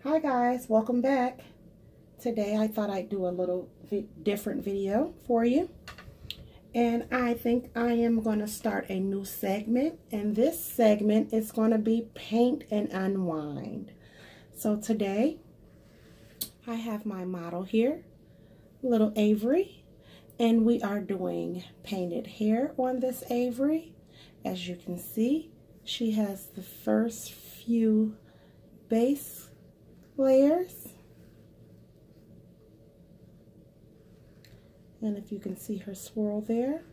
Hi guys, welcome back. Today I thought I'd do a little different video for you. And I think I am going to start a new segment. And this segment is going to be paint and unwind. So today I have my model here, little Avery. And we are doing painted hair on this Avery. As you can see, she has the first few base layers, and if you can see her swirl there.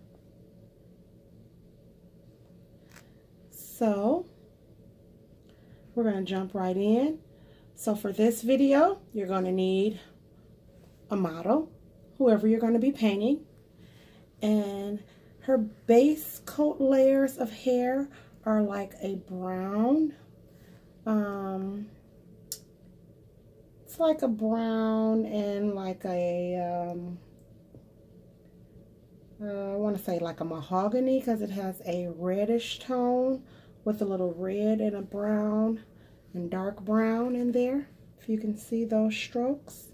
So we're going to jump right in. So for this video, you're going to need a model, whoever you're going to be painting, and her base coat layers of hair are like a brown, it's like a brown and like a, I want to say like a mahogany, because it has a reddish tone with a little red and a brown and dark brown in there, if you can see those strokes.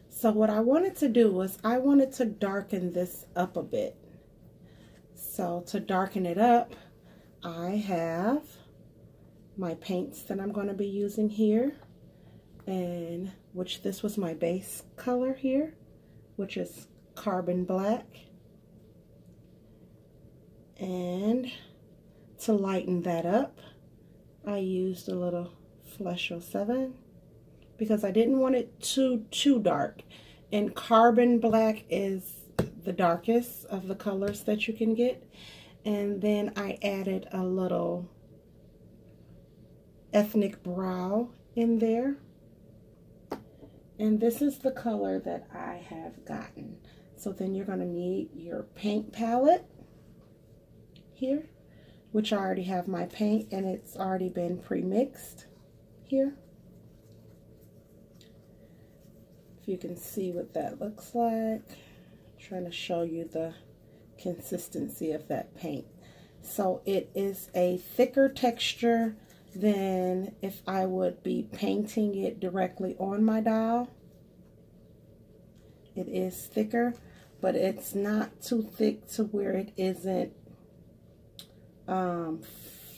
So what I wanted to do was I wanted to darken this up a bit. So to darken it up, I have my paints that I'm going to be using here, and which this was my base color here, which is carbon black. And to lighten that up, I used a little Flush 07 because I didn't want it too dark. And carbon black is the darkest of the colors that you can get. And then I added a little ethnic brow in there. And this is the color that I have gotten. So then you're going to need your paint palette here, which I already have my paint and it's already been pre-mixed here. If you can see what that looks like. I'm trying to show you the consistency of that paint. So it is a thicker texture than if I would be painting it directly on my dial. It is thicker, but it's not too thick to where it isn't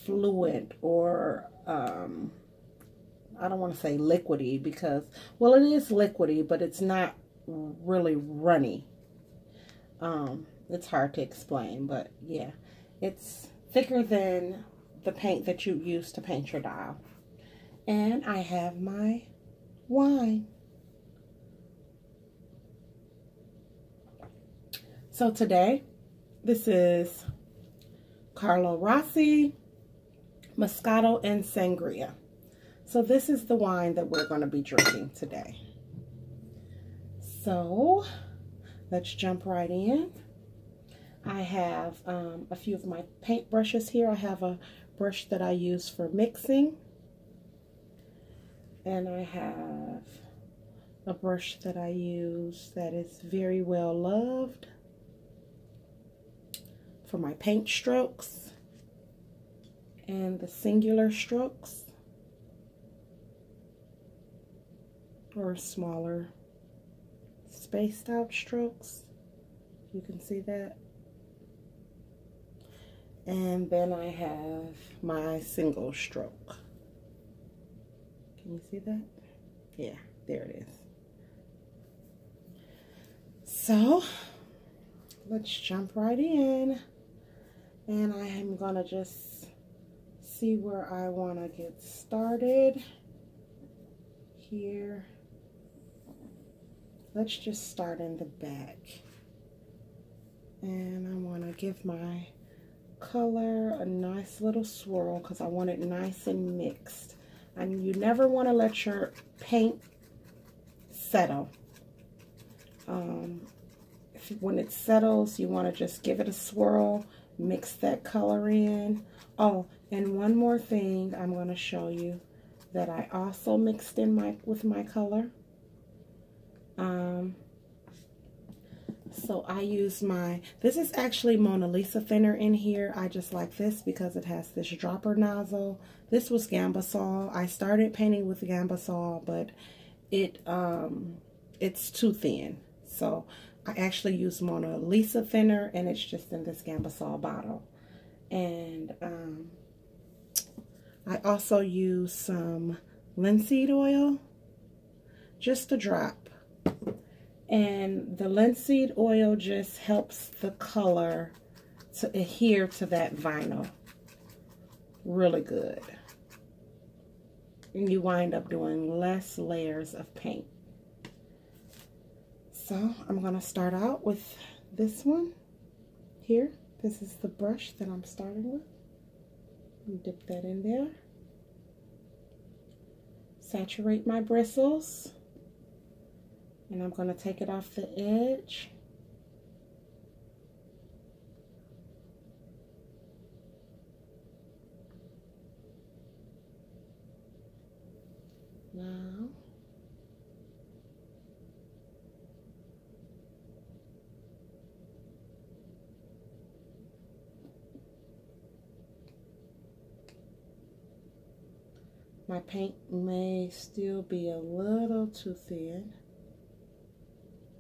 fluid or I don't want to say liquidy, because, well, it is liquidy, but it's not really runny. It's hard to explain, but yeah, it's thicker than the paint that you use to paint your dial. And I have my wine. So today, this is Carlo Rossi, Moscato, and Sangria. So this is the wine that we're going to be drinking today. So let's jump right in. I have a few of my paint brushes here. I have a brush that I use for mixing. And I have a brush that I use that is very well loved for my paint strokes and the singular strokes, or smaller spaced out strokes. You can see that. And then I have my single stroke. Can you see that? Yeah, there it is. So let's jump right in. And I am going to just see where I want to get started here. Let's just start in the back. And I want to give my color a nice little swirl because I want it nice and mixed. And you never want to let your paint settle. When it settles, you want to just give it a swirl, mix that color in. Oh, and one more thing I'm going to show you that I also mixed in with my color. So I use this is actually Mona Lisa thinner in here. I just like this because it has this dropper nozzle. This was Gambasol. I started painting with Gambasol, but it's too thin. So I actually use Mona Lisa thinner, and it's just in this Gambasol bottle. And I also use some linseed oil, just a drop. And the linseed oil just helps the color to adhere to that vinyl really good. And you wind up doing less layers of paint. So I'm going to start out with this one here. This is the brush that I'm starting with. Dip that in there. Saturate my bristles. And I'm going to take it off the edge. Now, my paint may still be a little too thin.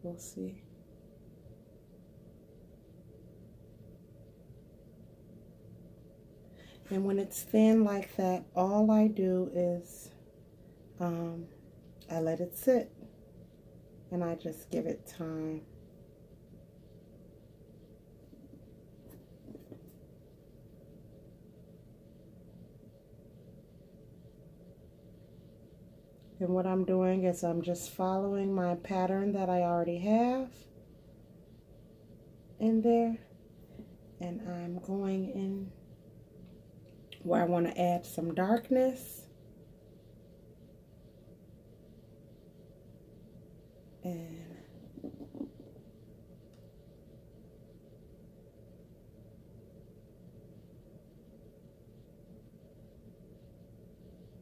We'll see. And when it's thin like that, all I do is I let it sit, and I just give it time. And what I'm doing is I'm just following my pattern that I already have in there, and I'm going in where I want to add some darkness. And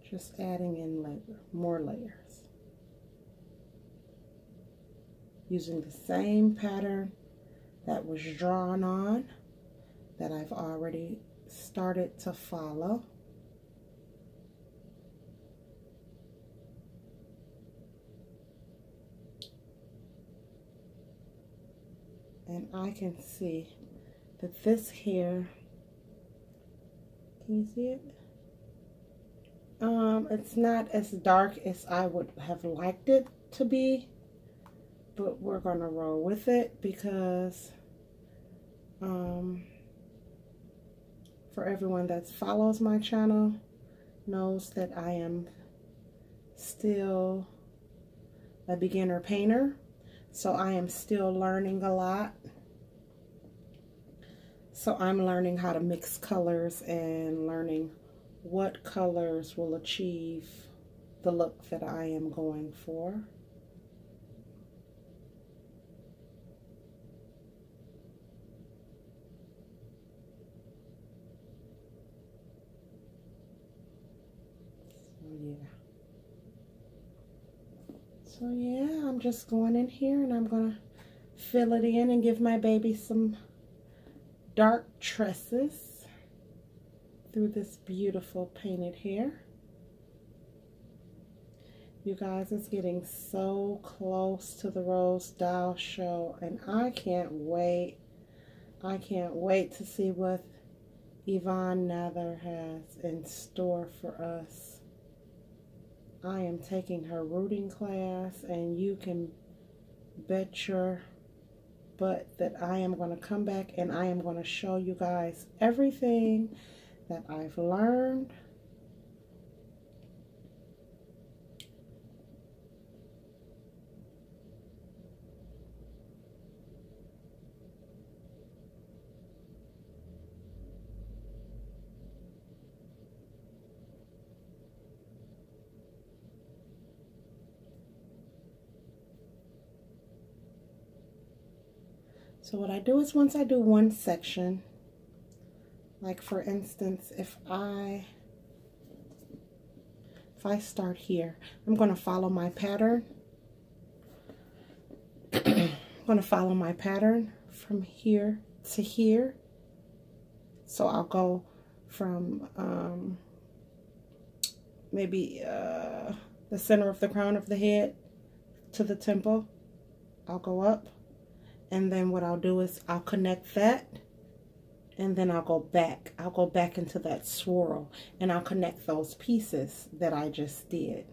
just adding in more layers. Using the same pattern that was drawn on, that I've already started to follow. And I can see that this here, can you see it? It's not as dark as I would have liked it to be, but we're gonna roll with it because for everyone that follows my channel knows that I am still a beginner painter. So I am still learning a lot. So I'm learning how to mix colors and learning what colors will achieve the look that I am going for. So yeah, I'm just going in here and I'm gonna fill it in and give my baby some dark tresses through this beautiful painted hair. You guys, it's getting so close to the Rose Doll show, and I can't wait. I can't wait to see what Yvonne Nather has in store for us. I am taking her rooting class, and you can bet your butt that I am going to come back and I am going to show you guys everything that I've learned. So what I do is once I do one section, like for instance, if I start here, I'm going to follow my pattern. I'm going to follow my pattern from here to here. So I'll go from maybe the center of the crown of the head to the temple. I'll go up, and then what I'll do is I'll connect that, and then I'll go back. I'll go back into that swirl, and I'll connect those pieces that I just did.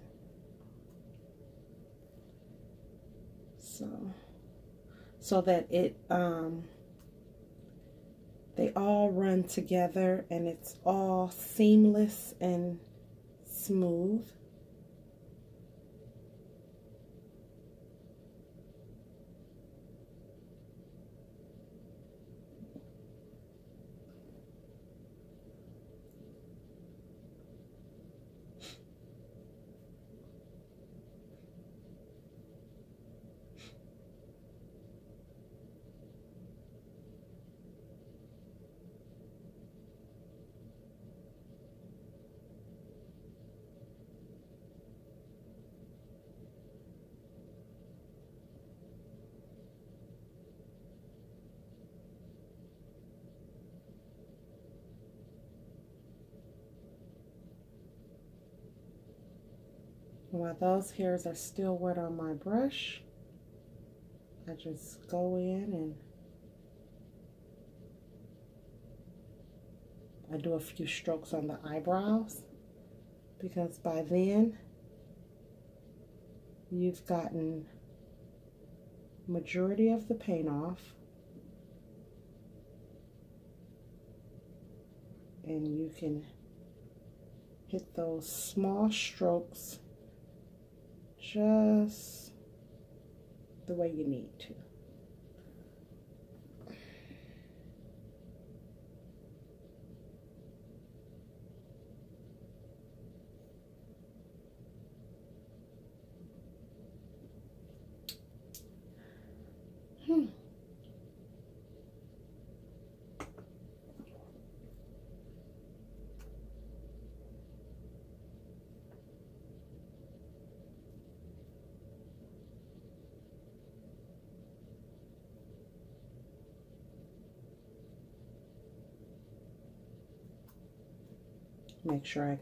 So that it they all run together and it's all seamless and smooth. While those hairs are still wet on my brush, I just go in and I do a few strokes on the eyebrows, because by then you've gotten majority of the paint off, and you can hit those small strokes just the way you need to. Make sure I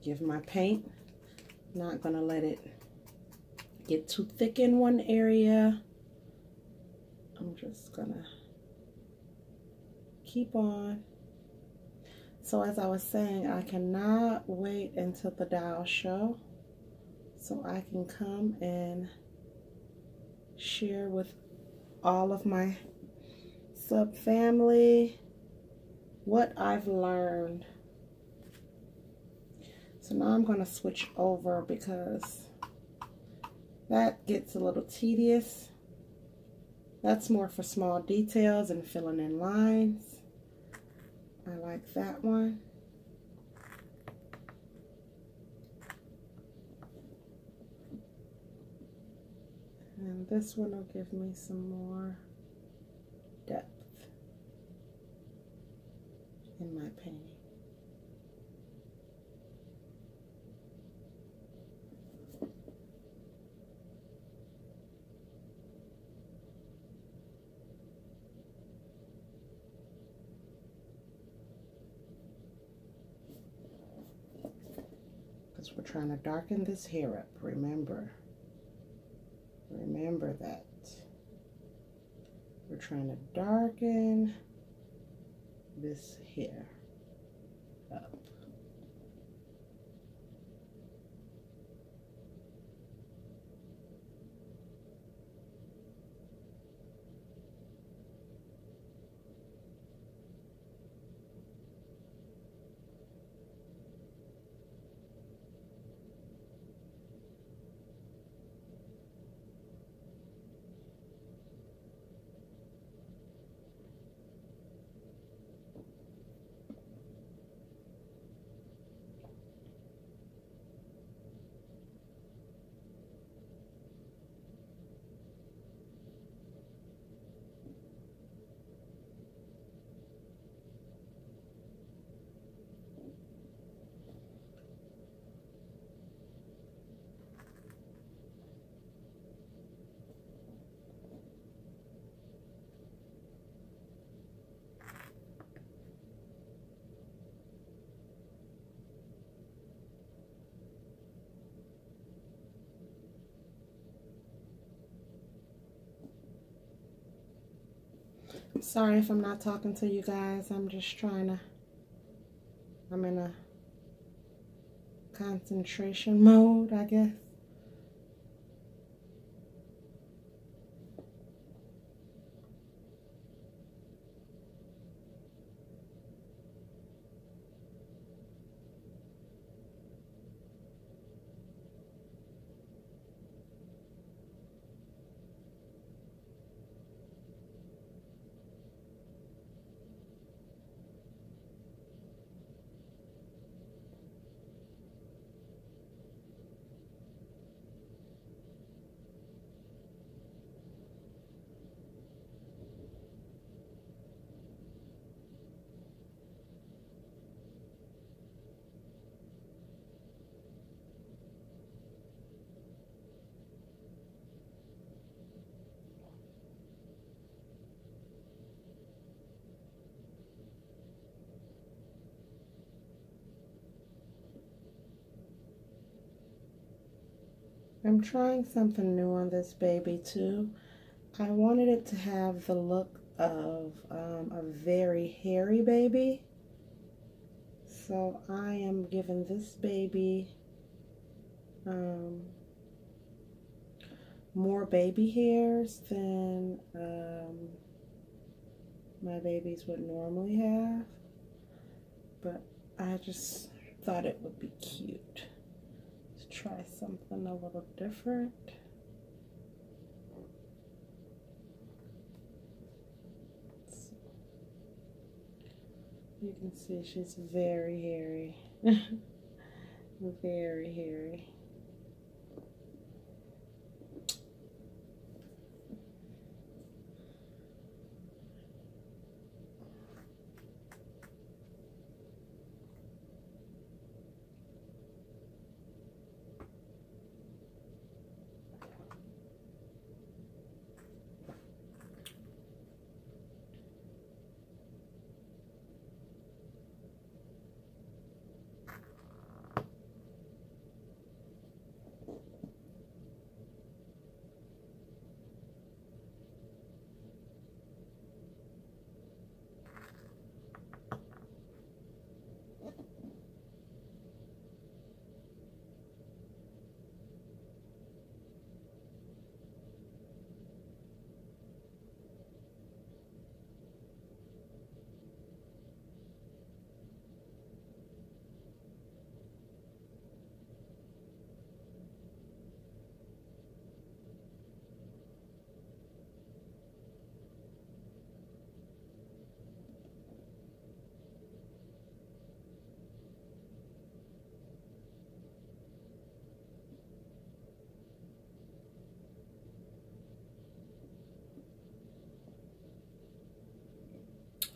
give my paint. Not gonna let it get too thick in one area. I'm just gonna keep on. So as I was saying, I cannot wait until the dial show so I can come and share with all of my sub family what I've learned. So now I'm going to switch over because that gets a little tedious. That's more for small details and filling in lines. I like that one. And this one will give me some more depth in my painting. Because we're trying to darken this hair up, remember that. We're trying to darken this hair up. Sorry if I'm not talking to you guys. I'm just I'm in a concentration mode, I guess. I'm trying something new on this baby too. I wanted it to have the look of a very hairy baby. So I am giving this baby more baby hairs than my babies would normally have. But I just thought it would be cute to try something a little different. You can see she's very hairy. Very hairy.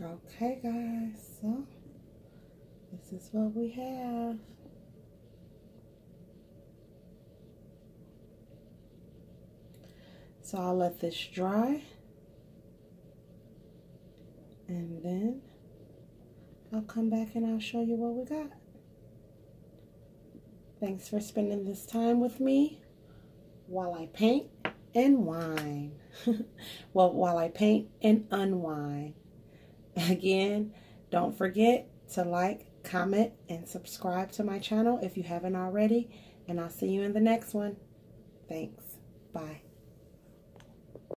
Okay guys, so this is what we have. So I'll let this dry and then I'll come back and I'll show you what we got. Thanks for spending this time with me while I paint and wine. Well, while I paint and unwind. Again, don't forget to like, comment, and subscribe to my channel if you haven't already. And I'll see you in the next one. Thanks. Bye.